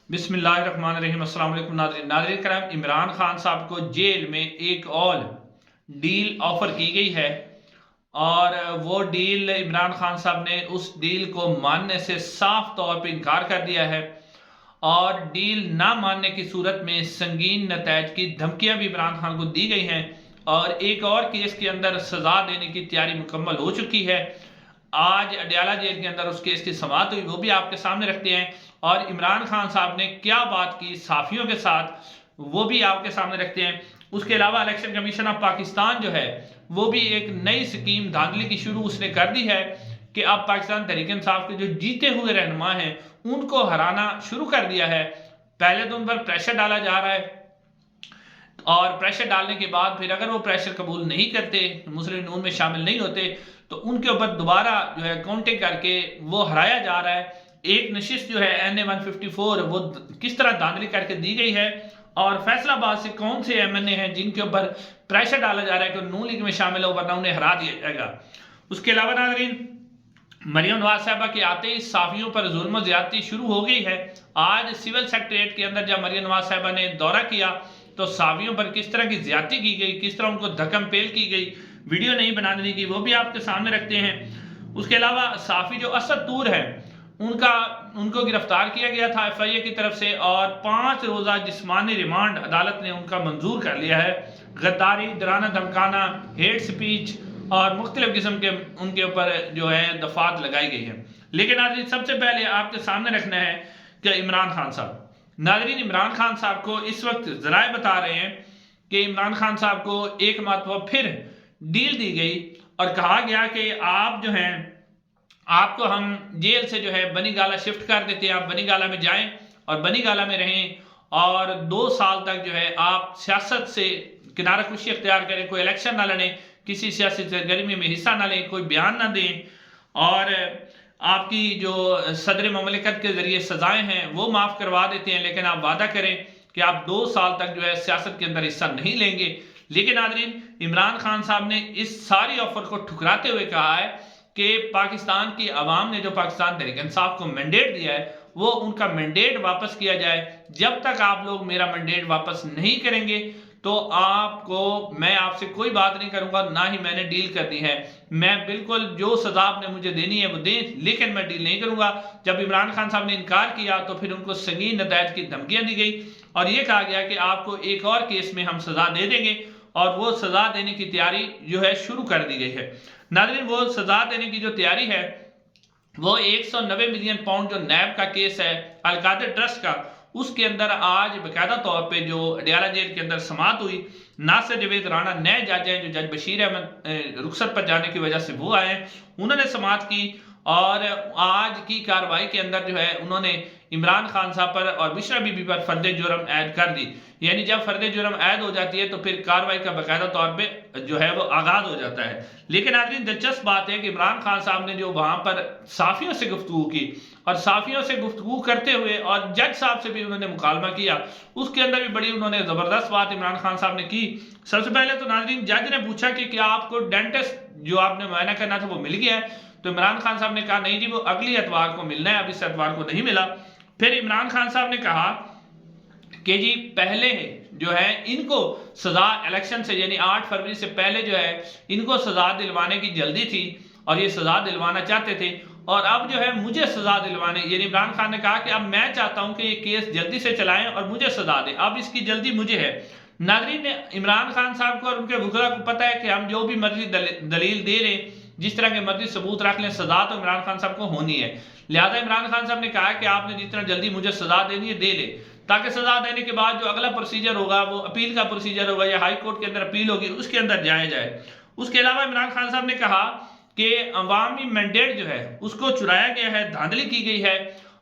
बिस्मिल्लाहिर्रहमानिर्रहीम। अस्सलाम वालेकुम नाज़रीन करम, इमरान खान साहब को जेल में एक और डील ऑफर की गई है और वो डील इमरान खान साहब ने उस डील को मानने से साफ तौर पर इनकार कर दिया है और डील ना मानने की सूरत में संगीन नतज की धमकियां भी इमरान खान को दी गई हैं और एक और केस के अंदर सजा देने की तैयारी मुकम्मल हो चुकी है। आज अडयाला जेल के अंदर उस केस की समाअत हुई, वो भी आपके सामने रखते हैं और इमरान खान साहब ने क्या बात की साफियों के साथ वो भी आपके सामने रखते हैं। उसके अलावा इलेक्शन कमीशन ऑफ पाकिस्तान जो है वो भी एक नई स्कीम धांधली की शुरू उसने कर दी है कि अब पाकिस्तान तहरीक इंसाफ के जो जीते हुए रहनुमा हैं उनको हराना शुरू कर दिया है। पहले तो उन पर प्रेशर डाला जा रहा है और प्रेशर डालने के बाद फिर अगर वो प्रेशर कबूल नहीं करते, मुस्लिम नून में शामिल नहीं होते, तो उनके ऊपर दोबारा जो है काउंटिंग करके वो हराया जा रहा है। एक नशिस्त जो है NA 154 वो किस तरह धांधली करके दी गई है और फैसलाबाद से कौन से MNA हैं जिनके ऊपर प्रेशर डाला जा रहा है कि नून लीग में शामिल हो वरना उन्हें हरा दिया जाएगा। उसके अलावा नाज़रीन, मरियम नवाज साहबा के आते ही साफियों पर जुल्म ज्यादती शुरू हो गई है। आज सिविल सेक्रेटरीट के अंदर जब मरियम नवाज साहबा ने दौरा किया तो साफियों पर किस तरह की ज्यादती की गई, किस तरह उनको धक्कम पेल की गई, वीडियो नहीं बनाने दी गई, वो भी आपके सामने रखते हैं। उसके अलावा साफी जो असद तूर है उनको गिरफ्तार किया गया था FIA की तरफ से और 5 रोजा जिस्मानी रिमांड अदालत ने उनका मंजूर कर लिया है। गद्दारी, डराना धमकाना, हेट स्पीच और मुख्तलिफ किस्म के उनके ऊपर जो है दफात लगाई गई है। लेकिन नाज़रीन, सबसे पहले आपके सामने रखना है कि इमरान खान साहब, नाज़रीन इमरान खान साहब को इस वक्त जराए बता रहे हैं कि इमरान खान साहब को एक मरतबा फिर डील दी गई और कहा गया कि आप जो हैं आपको हम जेल से जो है बनी गाला शिफ्ट कर देते हैं, आप बनी गाला में जाएं और बनी गाला में रहें और 2 साल तक जो है आप सियासत से किनारा कुशी अख्तियार करें, कोई इलेक्शन ना लड़ें, किसी सियासी सरगर्मी में हिस्सा ना लें, कोई बयान ना दें और आपकी जो सदर ममलिकत के जरिए सजाएं हैं वो माफ़ करवा देते हैं, लेकिन आप वादा करें कि आप 2 साल तक जो है सियासत के अंदर हिस्सा नहीं लेंगे। लेकिन नाज़रीन, इमरान खान साहब ने इस सारी ऑफर को ठुकराते हुए कहा है कि पाकिस्तान की आवाम ने जो पाकिस्तान तहरीक इंसाफ को मैंडेट दिया है वो उनका मैंडेट वापस किया जाए। जब तक आप लोग मेरा मैंडेट वापस नहीं करेंगे तो मैं आपसे कोई बात नहीं करूंगा, ना ही मैंने डील करनी है। मैं बिल्कुल जो सजा आपने मुझे देनी है वो दें, लेकिन मैं डील नहीं करूंगा। जब इमरान खान साहब ने इनकार किया तो फिर उनको संगीन नतज की धमकियां दी गई और ये कहा गया कि आपको एक और केस में हम सजा दे देंगे और वो सजा देने की तैयारी जो है शुरू कर दी गई है। नाज़रीन, वो सजा देने की जो तैयारी है वो 190 मिलियन पाउंड जो नैब का केस है अलकादर ट्रस्ट का, उसके अंदर आज बाकायदा तौर पे जो अडयाला जेल के अंदर समाअत हुई। नासिर जवेद राणा नए जज हैं जो जज बशीर अहमद रुखसत पर जाने की वजह से वो आए, उन्होंने समाअत की और आज की कार्रवाई के अंदर जो है उन्होंने इमरान खान साहब पर और बिशरा बीबी पर फर्द जुर्म ऐड कर दी। यानी जब फर्द जुर्म ऐड हो जाती है तो फिर कार्रवाई का बाकायदा तौर पे जो है वो आगाज हो जाता है। लेकिन आखिरी दिलचस्प बात है कि इमरान खान साहब ने जो वहां पर साफियों से गुफ्तगू की और साफियों से गुफ्तगू करते हुए और जज साहब से भी उन्होंने मुकालमा किया, उसके अंदर भी बड़ी उन्होंने जबरदस्त बात इमरान खान साहब ने की। सबसे पहले तो नाज़रीन, जज ने पूछा कि क्या आपको डेंटिस्ट जो आपने मुआयना करना था वो मिल गया है? तो इमरान खान साहब ने कहा नहीं जी, वो अगली एतवार को मिलना है, अब इस एतवार को नहीं मिला। फिर इमरान खान साहब ने कहा कि जी पहले जो है इनको सजा इलेक्शन से यानी 8 फरवरी से पहले जो है इनको सजा दिलवाने की जल्दी थी और ये सजा दिलवाना चाहते थे और अब जो है मुझे सजा दिलवाने, यानी इमरान खान ने कहा कि अब मैं चाहता हूं कि ये केस जल्दी से चलाएं और मुझे सजा दें, अब इसकी जल्दी मुझे है। नाज़रीन, ने इमरान खान साहब को और उनके वकला को पता है कि हम जो भी मर्जी दलील दे रहे, जिस तरह के मर्जी सबूत रख लें, सजा तो इमरान खान साहब को होनी है। लिहाजा इमरान खान साहब ने कहा कि आपने जितना जल्दी मुझे सजा देनी है दे ले, ताकि सजा देने के बाद जो अगला प्रोसीजर होगा वो अपील का प्रोसीजर होगा या हाई कोर्ट के अंदर अपील होगी, उसके अंदर जाया जाए। उसके अलावा इमरान खान साहब ने कहा कि अवामी मैंडेट जो है उसको चुराया गया है, धांधली की गई है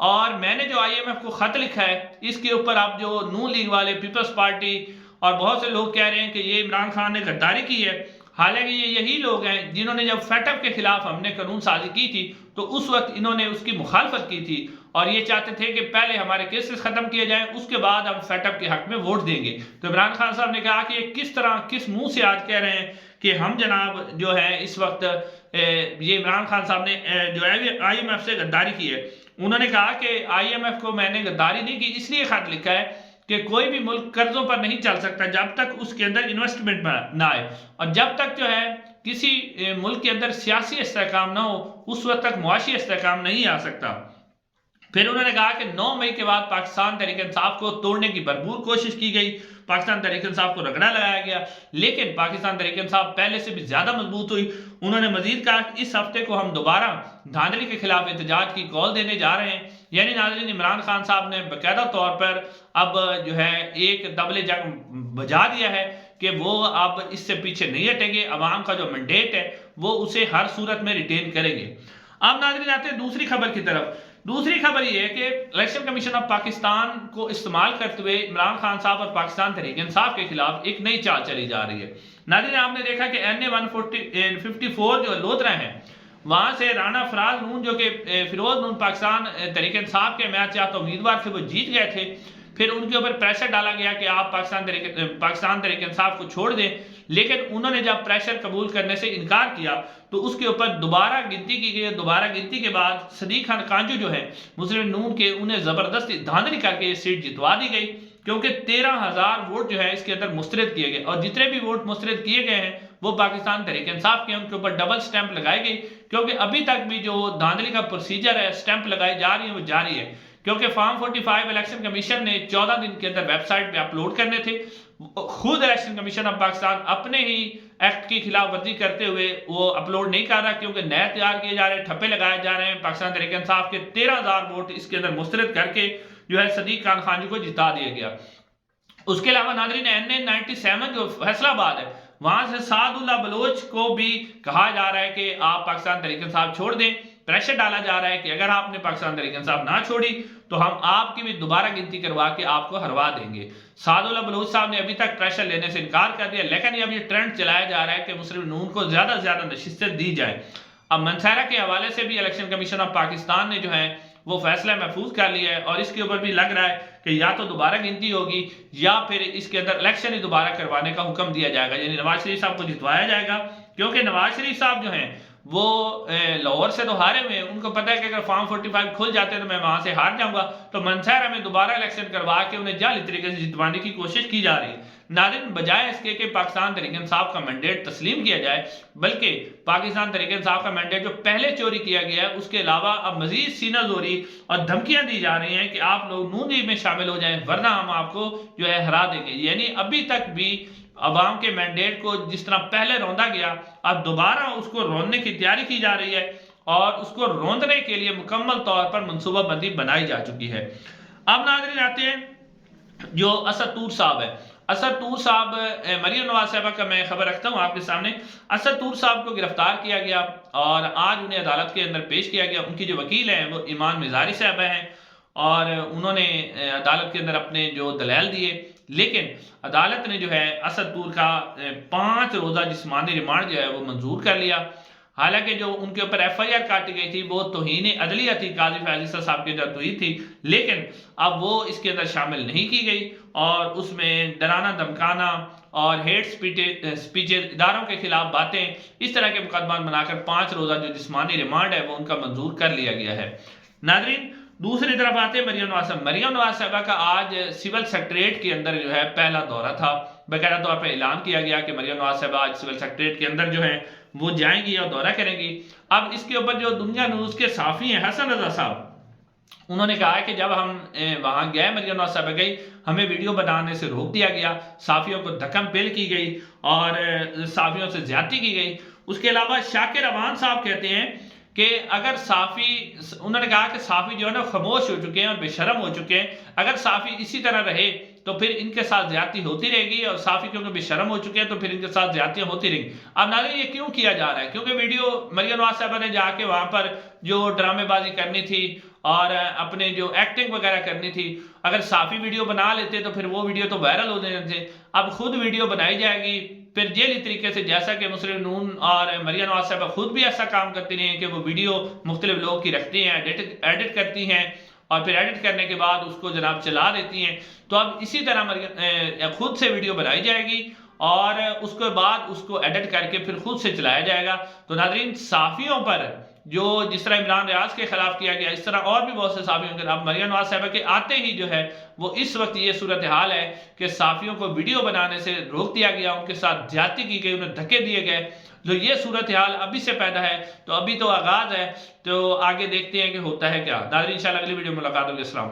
और मैंने जो IMF को खत लिखा है इसके ऊपर अब जो नून लीग वाले, पीपल्स पार्टी और बहुत से लोग कह रहे हैं कि ये इमरान खान ने गद्दारी की है। हालांकि ये यही लोग हैं जिन्होंने जब फेटअप के खिलाफ हमने कानून साजी की थी तो उस वक्त इन्होंने उसकी मुखालफत की थी और ये चाहते थे कि पहले हमारे केसेस खत्म किए जाएं, उसके बाद हम फेटअप के हक में वोट देंगे। तो इमरान खान साहब ने कहा कि ये किस तरह किस मुंह से आज कह रहे हैं कि हम जनाब जो है इस वक्त ये इमरान खान साहब ने जो IMF से गद्दारी की है। उन्होंने कहा कि IMF को मैंने गद्दारी नहीं की, इसलिए खत लिखा है कि कोई भी मुल्क कर्जों पर नहीं चल सकता जब तक उसके अंदर इन्वेस्टमेंट ना आए, और जब तक जो है किसी मुल्क के अंदर सियासी इस्तेहकाम ना हो उस वक्त तक मुआशी इस्तेहकाम नहीं आ सकता। फिर उन्होंने कहा कि 9 मई के बाद पाकिस्तान तहरीक इंसाफ को तोड़ने की भरपूर कोशिश की गई, पाकिस्तान तहरीक इंसाफ को रगड़ा लगाया गया, लेकिन पाकिस्तान तहरीक इंसाफ पहले से भी ज्यादा मजबूत हुई। उन्होंने मजीद कहा कि इस हफ्ते को हम दोबारा धांधली के खिलाफ एहतजाज की कॉल देने जा रहे हैं। यानी नाज़रीन, इमरान खान साहब ने बाकायदा तौर पर अब जो है एक तबले जंग बजा दिया है कि वो अब इससे पीछे नहीं हटेंगे, अवाम का जो मैंडेट है वो उसे हर सूरत में रिटेन करेंगे। अब नाज़रीन आते हैं दूसरी खबर की तरफ। दूसरी खबर यह है कि इलेक्शन कमीशन ऑफ पाकिस्तान को इस्तेमाल करते हुए इमरान खान साहब और पाकिस्तान तहरीक इंसाफ के खिलाफ एक नई चाल चली जा रही है। नाज़रीन, आपने देखा कि NA 154 जो लोधरा है वहां से राणा फराज नून जो कि फिरोज नून पाकिस्तान तहरीक इंसाफ के मैच याफ्ता उम्मीदवार थे वो जीत गए थे। फिर उनके ऊपर प्रेशर डाला गया कि आप पाकिस्तान तहरीक इंसाफ को छोड़ दें, लेकिन उन्होंने जब प्रेशर कबूल करने से इनकार किया तो उसके ऊपर दोबारा गिनती की गई। दोबारा गिनती के बाद सदीक खान कांजू जो है मुस्लिम नून के, उन्हें जबरदस्ती धांधली करके ये सीट जितवा दी गई, क्योंकि 13,000 वोट जो है इसके अंदर मुस्तरद किए गए, और जितने भी वोट मुस्तरद किए गए हैं वो पाकिस्तान तहरीक इंसाफ के, उनके ऊपर डबल स्टैंप लगाई गई। क्योंकि अभी तक भी जो धांधली का प्रोसीजर है, स्टैंप लगाई जा रही है, वो जारी है। क्योंकि फॉर्म 45 इलेक्शन कमीशन ने 14 दिन के अंदर वेबसाइट पे अपलोड करने थे। खुद इलेक्शन कमीशन ऑफ पाकिस्तान अपने ही एक्ट की खिलाफ वर्जी करते हुए वो अपलोड नहीं कर रहा, क्योंकि नए तैयार किए जा रहे हैं, ठप्पे लगाए जा रहे हैं। पाकिस्तान तहरीक इंसाफ के 13,000 वोट इसके अंदर मुस्तरद करके जो है सदीक खान खानजी को जिता दिया गया। उसके अलावा नाज़रीन, NA 97 जो फैसलाबाद है वहां से सादुल्ला बलोच को भी कहा जा रहा है कि आप पाकिस्तान तहरीक इंसाफ छोड़ दें। प्रेशर डाला जा रहा है कि अगर आपने पाकिस्तान तहरीक इंसाफ ना छोड़ी तो हम आपकी भी दोबारा गिनती करवा के आपको हरवा देंगे। सादुल्ला बलोच साहब ने अभी तक प्रेशर लेने से इनकार कर दिया, लेकिन अब ये ट्रेंड चलाया जा रहा है कि मुस्लिम नून को ज्यादा से ज्यादा नशिस्तें दी जाए। अब मनसेरा के हवाले से भी इलेक्शन कमीशन ऑफ पाकिस्तान ने जो है वो फैसला महफूज कर लिया है, और इसके ऊपर भी लग रहा है कि या तो दोबारा गिनती होगी या फिर इसके अंदर इलेक्शन ही दोबारा करवाने का हुक्म दिया जाएगा, यानी नवाज शरीफ साहब को जितवाया जाएगा। क्योंकि नवाज शरीफ साहब जो हैं वो लाहौर से तो हारे हुए हैं, उनको पता है कि अगर फॉर्म 45 खुल जाते हैं तो मैं वहां से हार जाऊंगा, तो मनसेरा में दोबारा इलेक्शन करवा के उन्हें जाली तरीके से जितवाने की कोशिश की जा रही है। नाज़रीन, बजाय इसके कि पाकिस्तान तहरीक इंसाफ का मैंडेट तस्लीम किया जाए, बल्कि पाकिस्तान तहरीक इंसाफ का मैंडेट जो पहले चोरी किया गया है उसके अलावा अब मजीद सीनाजोरी और धमकियां दी जा रही हैं कि आप लोग नून लीग में शामिल हो जाएं वरना हम आपको जो है हरा देंगे। यानी अभी तक भी अवाम के मैंडेट को जिस तरह पहले रौंदा गया, अब दोबारा उसको रौंदने की तैयारी की जा रही है, और उसको रौंदने के लिए मुकम्मल तौर पर मनसूबाबंदी बनाई जा चुकी है। अब नाज़रीन आते हैं जो असद तूर साहब है। असद तूर साहब, मरियम नवाज साहबा का मैं खबर रखता हूं आपके सामने। असद तूर साहब को गिरफ्तार किया गया और आज उन्हें अदालत के अंदर पेश किया गया। उनकी जो वकील हैं वो ईमान मिजारी साहबा हैं, और उन्होंने अदालत के अंदर अपने जो दलाल दिए, लेकिन अदालत ने जो है असद तूर का 5 रोजा जिस्मानी रिमांड जो है वो मंजूर कर लिया। हालांकि जो उनके ऊपर FIR काटी गई थी वो तौहीन अदलिया थी, काजी फैज़ ईसा साहब के जद हुई थी, लेकिन अब वो इसके अंदर शामिल नहीं की गई, और उसमें डराना धमकाना और हेट स्पीचेज, इदारों के खिलाफ बातें, इस तरह के मुकदमा बनाकर 5 रोजा जो जिस्मानी रिमांड है वो उनका मंजूर कर लिया गया है। नाज़रीन, दूसरी तरफ आते हैं मरियम नवाज साहब। मरियम नवाज साहबा का आज सिविल सेक्रेटरीट के अंदर जो है पहला दौरा था। बाकायदा तौर पर ऐलान किया गया कि मरियम नवाज साहबा आज सिविल सेक्रेटरीट के अंदर जो है वो जाएंगी और दौरा करेंगी। अब इसके ऊपर जो दुनिया न्यूज के साफी हैं हसन रजा साहब, उन्होंने कहा है कि जब हम वहां गए, मरियम नवाज साहबा गई, हमें वीडियो बनाने से रोक दिया गया, साफियों को धक्कम पेल की गई और साफियों से ज्यादती की गई। उसके अलावा शाकिर अवान साहब कहते हैं कि अगर साफी, उन्होंने कहा कि साफी जो है ना खामोश हो चुके हैं और बेशरम हो चुके हैं, अगर साफी इसी तरह रहे तो फिर इनके साथ ज्यादती होती रहेगी, और साफी क्योंकि बेशरम हो चुके हैं तो फिर इनके साथ ज्यादतियां होती रहेंगी। अब नाज़रीन, ये क्यों किया जा रहा है? क्योंकि वीडियो मरियम नवाज साहबा ने जाके वहां पर जो ड्रामेबाजी करनी थी और अपने जो एक्टिंग वगैरह करनी थी, अगर साफी वीडियो बना लेते तो फिर वो वीडियो तो वायरल हो जाने थे। अब खुद वीडियो बनाई जाएगी, फिर जेली तरीके से, जैसा कि मुस्लिम नून और मरियम नवाज साहबा खुद भी ऐसा काम करती रही हैं कि वो वीडियो मुख्तलिफ लोग की रखती हैं, एडिट करती हैं, और फिर एडिट करने के बाद उसको जनाब चला देती हैं। तो अब इसी तरह खुद से वीडियो बनाई जाएगी और उसके बाद उसको एडिट करके फिर खुद से चलाया जाएगा। तो नाज़रीन, साफियों पर जो जिस तरह इमरान रियाज के खिलाफ किया गया, इस तरह और भी बहुत से साफियों के। अब मरियम नवाज साहिबा के आते ही जो है वो इस वक्त ये सूरत हाल है कि साफियों को वीडियो बनाने से रोक दिया गया, उनके साथ ज्यादती की गई, उन्हें धक्के दिए गए। जो ये सूरत हाल अभी से पैदा है, तो अभी तो आगाज है, तो आगे देखते हैं कि होता है क्या। नाज़रीन, इंशाल्लाह अगली वीडियो में मुलाकात होगी। अस्सलाम।